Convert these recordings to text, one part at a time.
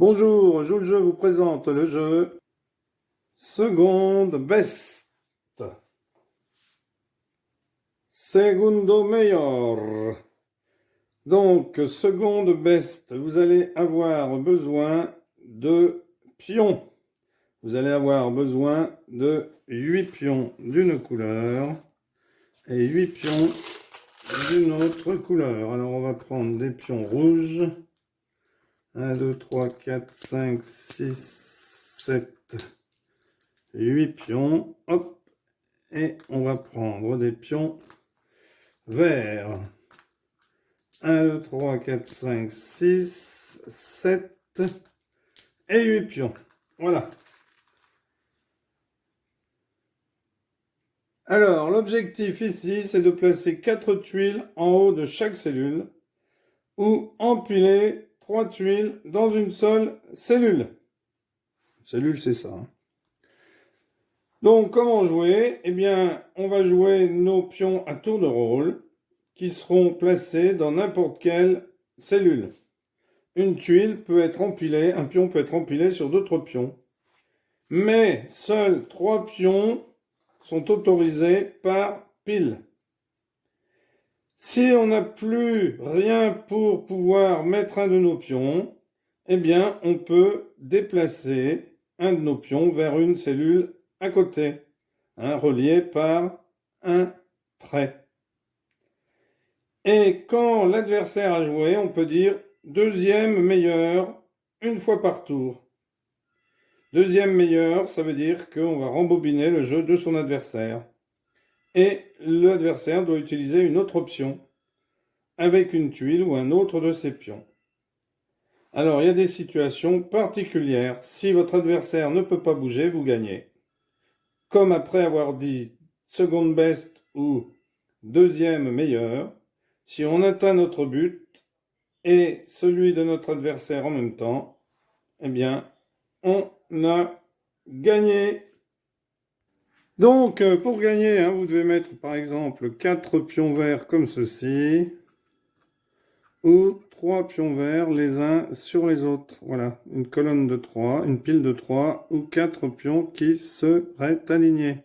Bonjour, Jules Jeu vous présente le jeu Seconde Best. Segundo Mayor. Donc, Seconde Best, vous allez avoir besoin de pions. Vous allez avoir besoin de 8 pions d'une couleur et 8 pions d'une autre couleur. Alors, on va prendre des pions rouges. 1, 2, 3, 4, 5, 6, 7, 8 pions. Hop. Et on va prendre des pions verts. 1, 2, 3, 4, 5, 6, 7 et 8 pions. Voilà. Alors, l'objectif ici, c'est de placer 4 tuiles en haut de chaque cellule ou empiler 3 tuiles dans une seule cellule. Cellule, c'est ça. Donc, comment jouer? Eh bien, on va jouer nos pions à tour de rôle qui seront placés dans n'importe quelle cellule. Une tuile peut être empilée, un pion peut être empilé sur d'autres pions. Mais seuls 3 pions sont autorisés par pile. Si on n'a plus rien pour pouvoir mettre un de nos pions, eh bien, on peut déplacer un de nos pions vers une cellule à côté, relié par un trait. Et quand l'adversaire a joué, on peut dire deuxième meilleur une fois par tour. Deuxième meilleur, ça veut dire qu'on va rembobiner le jeu de son adversaire. Et l'adversaire doit utiliser une autre option avec une tuile ou un autre de ses pions. Alors, il y a des situations particulières. Si votre adversaire ne peut pas bouger, vous gagnez. Comme après avoir dit second best ou deuxième meilleur, si on atteint notre but et celui de notre adversaire en même temps, eh bien, on a gagné. Donc, pour gagner, vous devez mettre par exemple 4 pions verts comme ceci, ou 3 pions verts les uns sur les autres. Voilà, une colonne de 3, une pile de 3, ou 4 pions qui seraient alignés.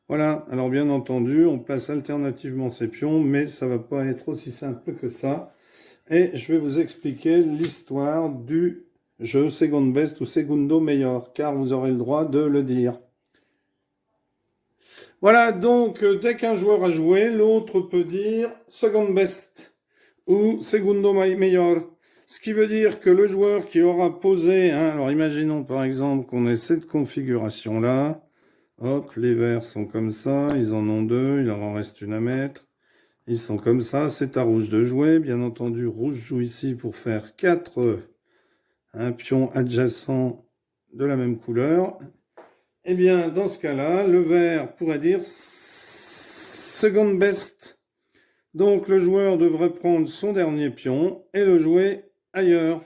Voilà, alors bien entendu, on place alternativement ces pions, mais ça ne va pas être aussi simple que ça. Et je vais vous expliquer l'histoire du jeu Second Best ou Segundo Mayor, car vous aurez le droit de le dire. Voilà, donc dès qu'un joueur a joué, l'autre peut dire Second Best ou Segundo Mayor. Ce qui veut dire que le joueur qui aura posé, alors imaginons par exemple qu'on ait cette configuration-là. Hop, les verts sont comme ça, ils en ont 2, il leur en reste une à mettre. Ils sont comme ça, c'est à rouge de jouer. Bien entendu, rouge joue ici pour faire 4 pions adjacents de la même couleur. Eh bien, dans ce cas-là, le vert pourrait dire second best. Donc, le joueur devrait prendre son dernier pion et le jouer ailleurs.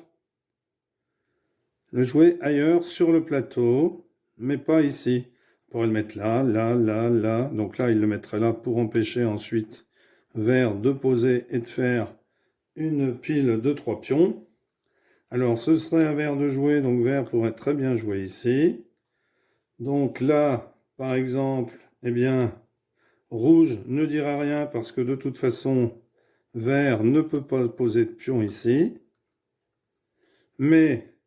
Le jouer ailleurs sur le plateau, mais pas ici. On pourrait le mettre là, là, là, là. Donc là, il le mettrait là pour empêcher ensuite vert de poser et de faire une pile de 3 pions. Alors, ce serait à vert de jouer, donc vert pourrait très bien jouer ici. Donc là, par exemple, eh bien, rouge ne dira rien parce que de toute façon, vert ne peut pas poser de pion ici. Mais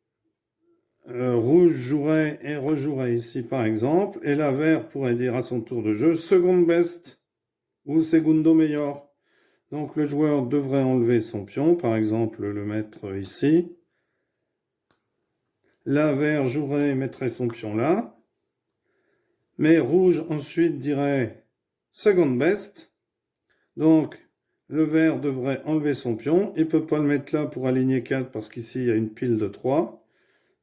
rouge jouerait et rejouerait ici, par exemple. Et là, vert pourrait dire à son tour de jeu second best ou segundo meilleur. Donc le joueur devrait enlever son pion, par exemple le mettre ici. Là, vert jouerait et mettrait son pion là. Mais rouge ensuite dirait second best. Donc le vert devrait enlever son pion. Il ne peut pas le mettre là pour aligner 4 parce qu'ici il y a une pile de 3.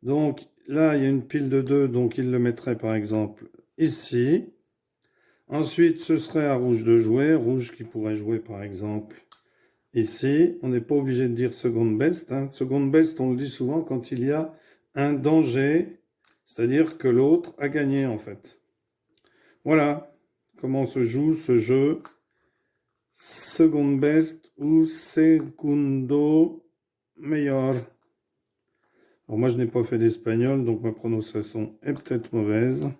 Donc là il y a une pile de 2, donc il le mettrait par exemple ici. Ensuite ce serait à rouge de jouer. Rouge qui pourrait jouer par exemple ici. On n'est pas obligé de dire second best. Second best on le dit souvent quand il y a un danger. C'est-à-dire que l'autre a gagné en fait. Voilà comment se joue ce jeu second best ou segundo meilleur. Alors moi, je n'ai pas fait d'espagnol, donc ma prononciation est peut-être mauvaise.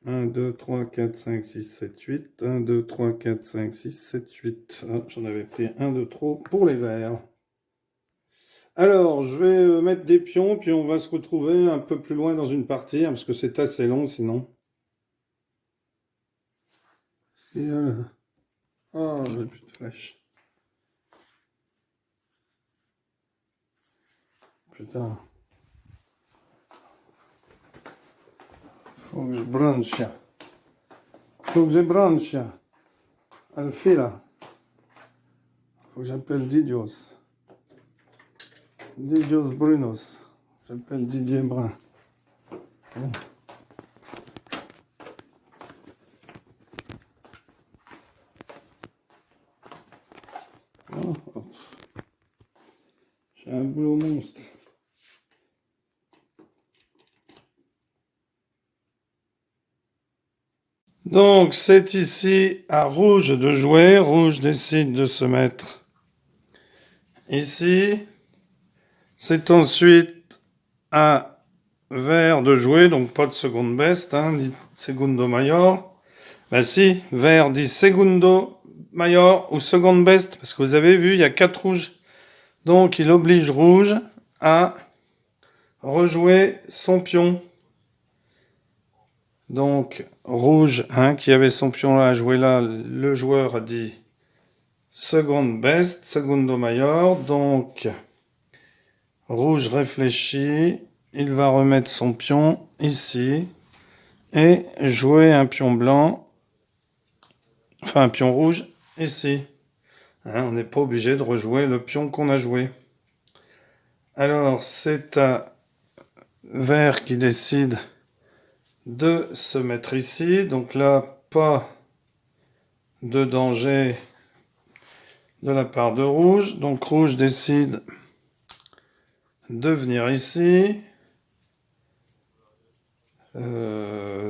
1, 2, 3, 4, 5, 6, 7, 8. 1, 2, 3, 4, 5, 6, 7, 8. Ah, j'en avais pris un de trop pour les verts. Alors, je vais mettre des pions, puis on va se retrouver un peu plus loin dans une partie, hein, parce que c'est assez long sinon. Et oh, j'ai plus de flèches. Putain. Faut que je branche. Faut que je branche. Alfila. Faut que j'appelle Didios. Didios Brunos. J'appelle Didier Brun. Bon. Oh, oh. J'ai un boulot monstre. Donc, c'est ici à rouge de jouer. Rouge décide de se mettre ici. C'est ensuite à vert de jouer, donc pas de seconde best, hein, ni segundo mayor. Ben si, vert dit segundo mayor ou seconde best, parce que vous avez vu, il y a 4 rouges. Donc, il oblige rouge à rejouer son pion. Donc, rouge, hein, qui avait son pion là à jouer là, le joueur a dit seconde best, segundo mayor. Donc, rouge réfléchit, il va remettre son pion ici et jouer un pion blanc, enfin un pion rouge ici. Hein, on n'est pas obligé de rejouer le pion qu'on a joué. Alors, c'est à vert qui décide de se mettre ici. Donc là, pas de danger de la part de rouge. Donc rouge décide de venir ici.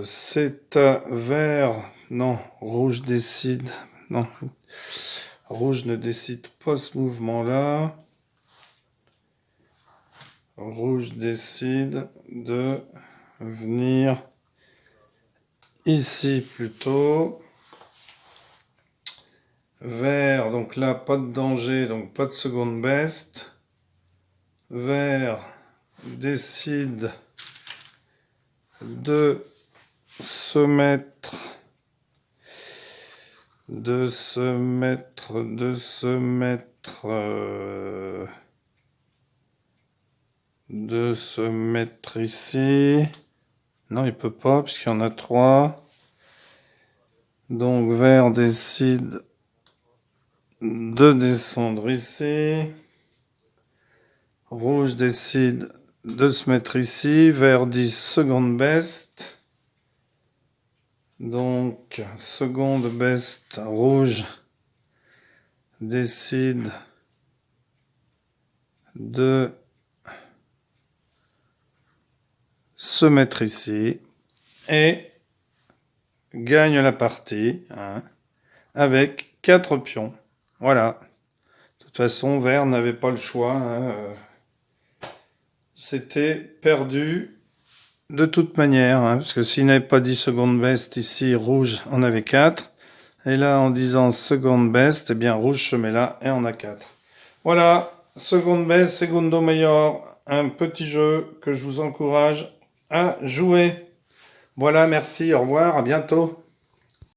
C'est à vert. Non, rouge décide. Non, rouge ne décide pas ce mouvement-là. Rouge décide de venir ici plutôt. Vert, donc là, pas de danger, donc pas de seconde best. Vert décide de se mettre, ici. Non, il peut pas, puisqu'il y en a 3. Donc, vert décide de descendre ici. Rouge décide de se mettre ici. Vert dit seconde best. Donc, seconde best, rouge décide de se mettre ici et gagne la partie, hein, avec 4 pions. Voilà. De toute façon, vert n'avait pas le choix. Hein, c'était perdu de toute manière, hein, parce que s'il n'avait pas dit seconde best ici, rouge en avait 4. Et là, en disant seconde best, eh bien, rouge se met là et on a 4. Voilà, seconde best, segundo mayor, un petit jeu que je vous encourage à jouer. Voilà, merci, au revoir, à bientôt.